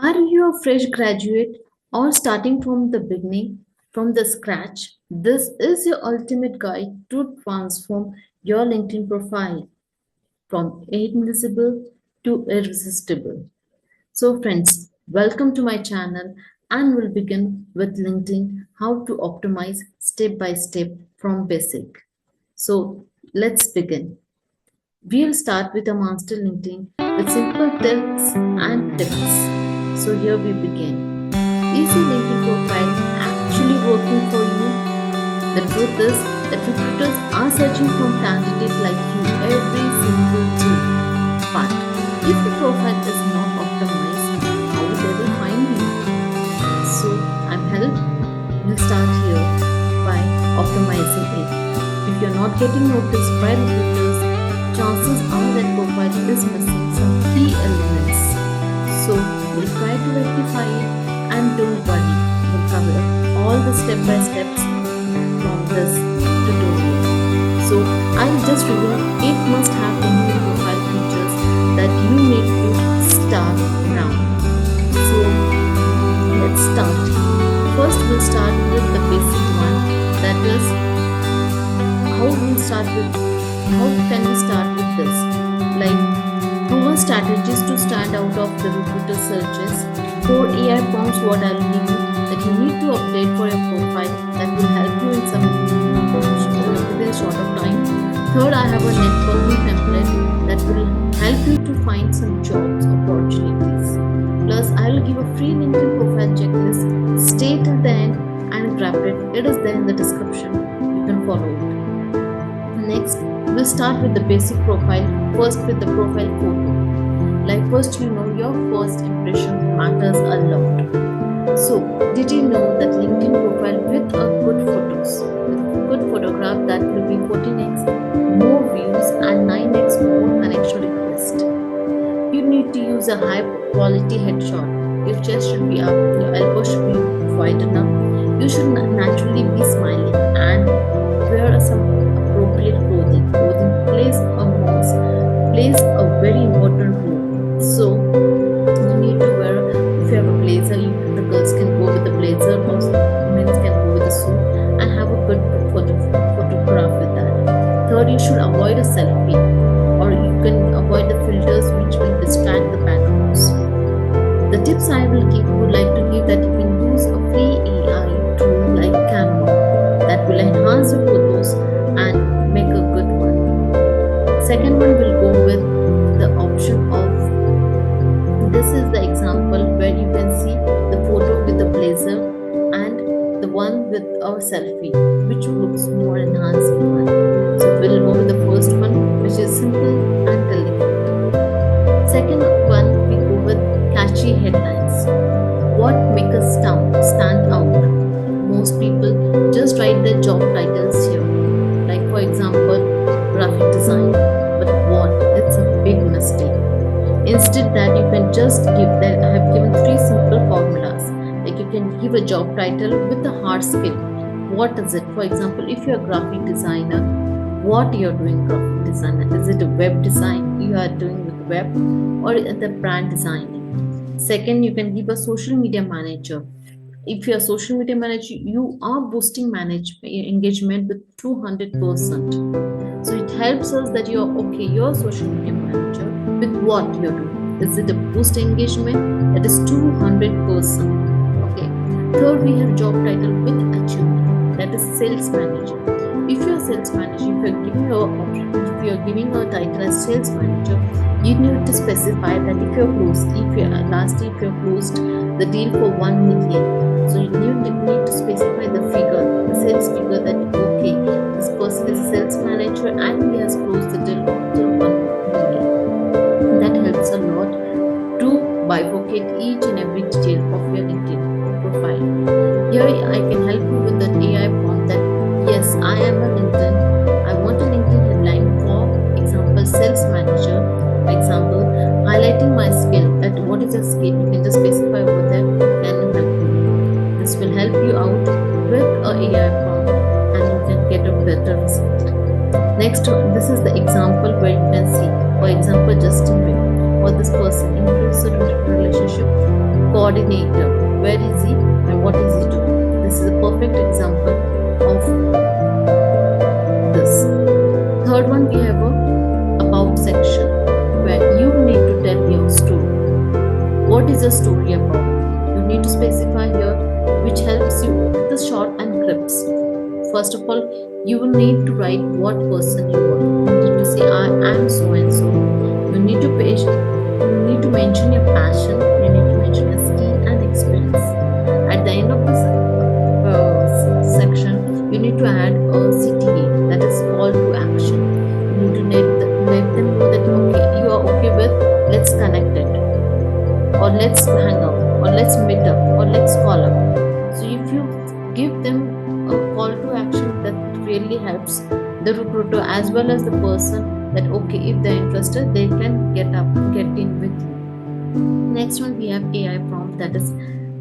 Are you a fresh graduate or starting from the beginning, from the scratch? This is your ultimate guide to transform your LinkedIn profile from invisible to irresistible. So, friends, welcome to my channel and we'll begin with LinkedIn how to optimize step by step from basic. So, let's begin. We'll start with a master LinkedIn with simple tips and tips. So here we begin. Is your LinkedIn profile actually working for you? The truth is that recruiters are searching for candidates like you every single day. But if the profile is not optimized, how they will find you? So I'm help. We'll start here by optimizing it. If you're not getting noticed by recruiters, chances are that profile is missing some key elements. So we'll try to rectify it and don't worry, we'll cover all the step by steps from this tutorial. So I'll just reveal 8 must have LinkedIn profile features that you need to start now. So let's start. First we'll start with the basic one, that is how can we start with this? Like proven strategies to stand out of the recruiter searches. 4 AI prompts what I'll give you that you need to update for your profile that will help you in some within a short of time. Third, I have a networking template that will help you to find some jobs opportunities. Plus, I will give a free LinkedIn profile checklist. Stay till the end and grab it. It is there in the description. You can follow it. Next, we'll start with the basic profile. First, with the profile photo. Like first, your first impression matters a lot. So, did you know that LinkedIn profile with a good photos, with good photograph that will be 14x more views and 9x more connection request. You need to use a high quality headshot. Your chest should be up, your elbow should be wide enough. You should naturally be smiling and wear some appropriate clothing. Clothing plays a very important role. So you need to wear, if you have a blazer, the girls can go with the blazer or men can go with the suit and have a good photograph with that. Third, you should avoid a selfie or you can avoid the filters which will distract the backgrounds. The tips I would like to give that you can use a free AI tool like Canva that will enhance your photos and make a good one. Second one will go with the option of, this is the example where you can see the photo with the blazer and the one with a selfie, which looks more enhanced one. So we'll go with the first one, which is simple and elegant. Second one, we go with catchy headlines. What make us stand out? Most people just write their job titles here. Like for example, graphic design. But what? It's a big mistake. Instead that you can just give that, I have given 3 simple formulas. Like you can give a job title with a hard skill. What is it? For example, if you're a graphic designer, what you're doing graphic designer? Is it a web design you are doing with web or the brand designing? Second, you can give a social media manager. If you're a social media manager, you are boosting engagement with 200%. So it helps us that you're a social media manager with what you're doing. Is it a boost engagement? That is 200%. Okay. Third, we have job title with achievement. That is sales manager. If you're a sales manager, if you're giving a title as sales manager, you need to specify that if you're closed the deal for 1 million. So you need to specify the figure, the sales figure that okay, this person is a sales manager and he has closed the deal after 1 million. That helps a lot to bifurcate each and every detail of your LinkedIn profile. Here I can help you with the AI prompt that yes, I am a LinkedIn. I want a LinkedIn headline for example sales manager. For example, highlighting my skill. At what is your skill? You can just specify over there and help you. This will help you out with a AI prompt and you can get a better result. Next, this is the example where you can see, for example, Justin Bieber. or this person improves the relationship coordinator. Where is he and what is he doing? This is a perfect example of this. Third one, we have a about section where you need to tell your story. What is the story about? You need to specify here, which helps you with the short and crisp. First of all, you will need to write what person you are. You need to say, I am so and so. You need to mention your passion. You need to mention your skill and experience. At the end of this section, you need to add a CTA, that is call to action. You need to let them know that okay, you are okay with, let's connect it, or let's hang out, or let's meet up, or let's call up. So if you give them a call to action, that really helps the recruiter as well as the person, that okay, if they're interested, they can get in with you. Next one, we have AI prompt, that is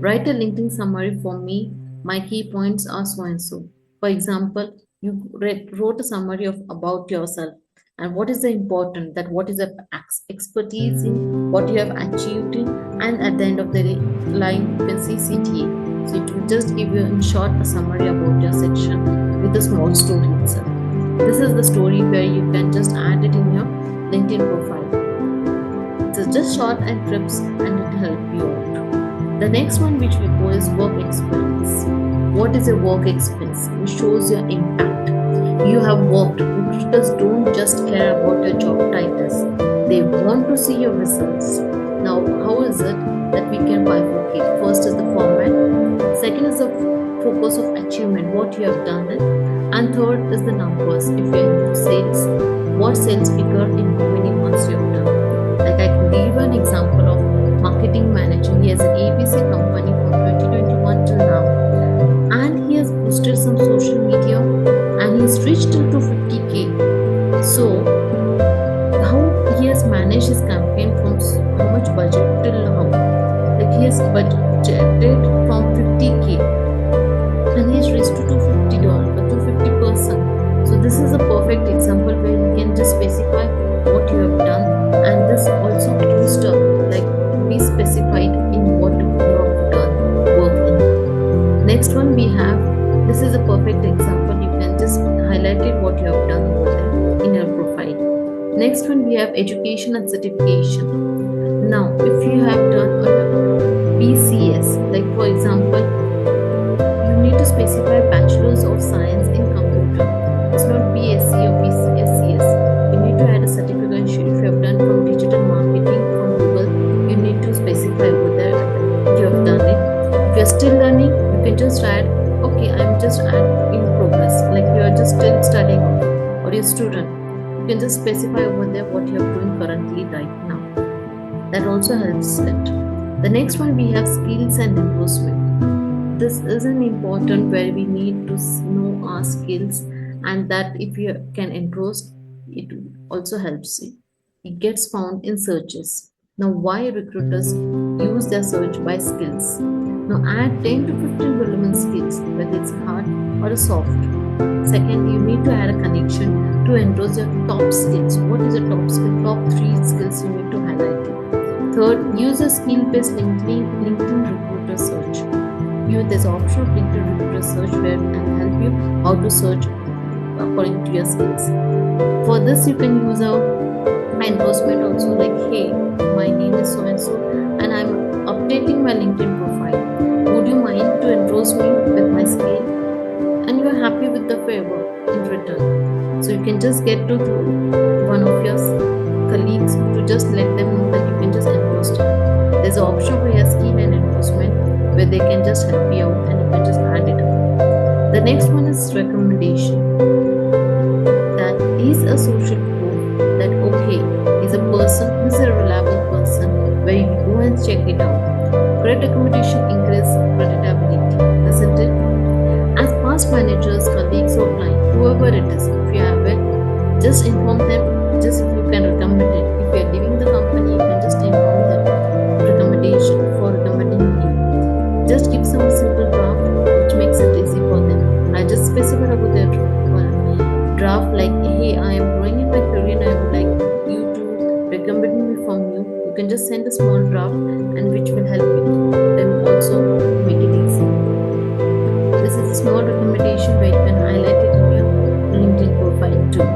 write a LinkedIn summary for me. My key points are so and so. For example, you wrote a summary of about yourself and what is the important, that what is the expertise in, what you have achieved in, and at the end of the line you can see CTA. So it will just give you in short a summary about your section with a small story itself. This is the story where you can just add it in your LinkedIn profile. So just short and crisp and it will help you out. The next one which we go is work experience. What is a work experience? It shows your impact. You have worked. Recruiters don't just care about your job titles. They want to see your results. Now, how is it that we can bifurcate? First is the format. Second is the focus of achievement, what you have done it. And third is the numbers. If you are into sales, what sales figure in how many months you have done. Like I can give an example of marketing manager. He has an ABC company from 2021 till now, and he has boosted some social media, and he's reached till to 50K. So how he has managed his campaign from how much budget till how? Like he has budgeted from 50K, and he's reached to $250, $250%. So this is a perfect example where you can just specify what you have done, and this also boost up, like be specified in what you have done work in. Next one we have, this is a perfect example, you can just highlight it what you have done over there in your profile. Next one we have education and certification. Now if you have done a BCS, like for example, you need to specify bachelor's of science in computer. It's not BSc or BCS. You need to add a certification. If you have done from digital marketing from Google, you need to specify over there you have done it. If you're still learning, you can just add, okay, I'm just in progress, like you are just still studying, or you're a student. You can just specify over there what you are doing currently right now. That also helps it. The next one we have skills and endorsement. This is an important where we need to know our skills, and that if you can endorse, it also helps you. It gets found in searches. Now, why recruiters use their search by skills? Now, add 10 to 15 relevant skills, whether it's hard or a soft. Second, you need to add a connection to endorse your top skills. What is a top skill? Top 3 skills you need to highlight it. Third, use a skill-based LinkedIn recruiter search. There's an option of LinkedIn recruiter search where it can help you how to search according to your skills. For this, you can use a endorsement also, like, hey, my name is so and so, and I'm updating my LinkedIn profile. Would you mind to endorse me with my skill? And you are happy with the favor in return. So you can just get to one of your colleagues to just let them know that you can just endorse them. There's an option for your skill and endorsement where they can just help you out, and you can just add it up. The next one is recommendation. That is a social proof that okay, he's a person, he's a reliable person, where you go and check it out. Great recommendation increases creditability, isn't it? As past managers, colleagues, or client, whoever it is, if you have it, just inform them. Just if you can recommend it. If you are leaving the company, you can just inform them recommendation for recommending you. Just give some simple draft which makes it easy for them. I just specify about their draft like, hey, I am growing in my career and I would like you to recommend me from you. You just send a small draft and which will help you them also make it easy. This is a small recommendation where you can highlight it in your LinkedIn profile too.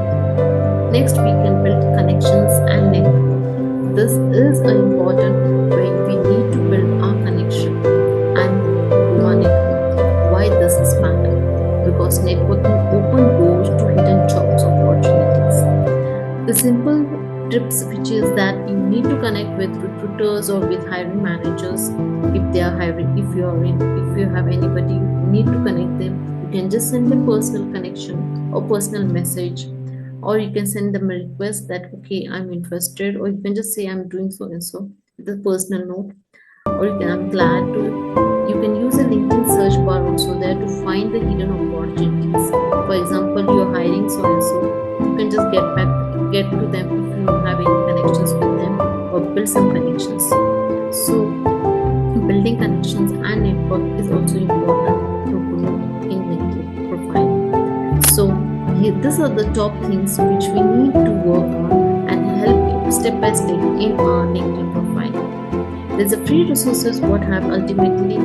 Next, we can build connections and network. This is an important where we need to build our connection and grow our network. Why this is matter? Because networking open doors to hidden jobs opportunities. The simple tips which is that you need to connect with recruiters or with hiring managers if they are hiring, if you have anybody you need to connect them, you can just send them personal connection or personal message, or you can send them a request that okay, I'm interested, or you can just say I'm doing so and so with a personal note, or you can I'm glad to. You can use a LinkedIn search bar also there to find the hidden opportunities. For example, you're hiring so and so, you can just get to them if you have any connections with them, or build some connections. So building connections and network is also important to grow in LinkedIn profile. So these are the top things which we need to work on and help you step by step in our LinkedIn profile. There's a free resources what have ultimately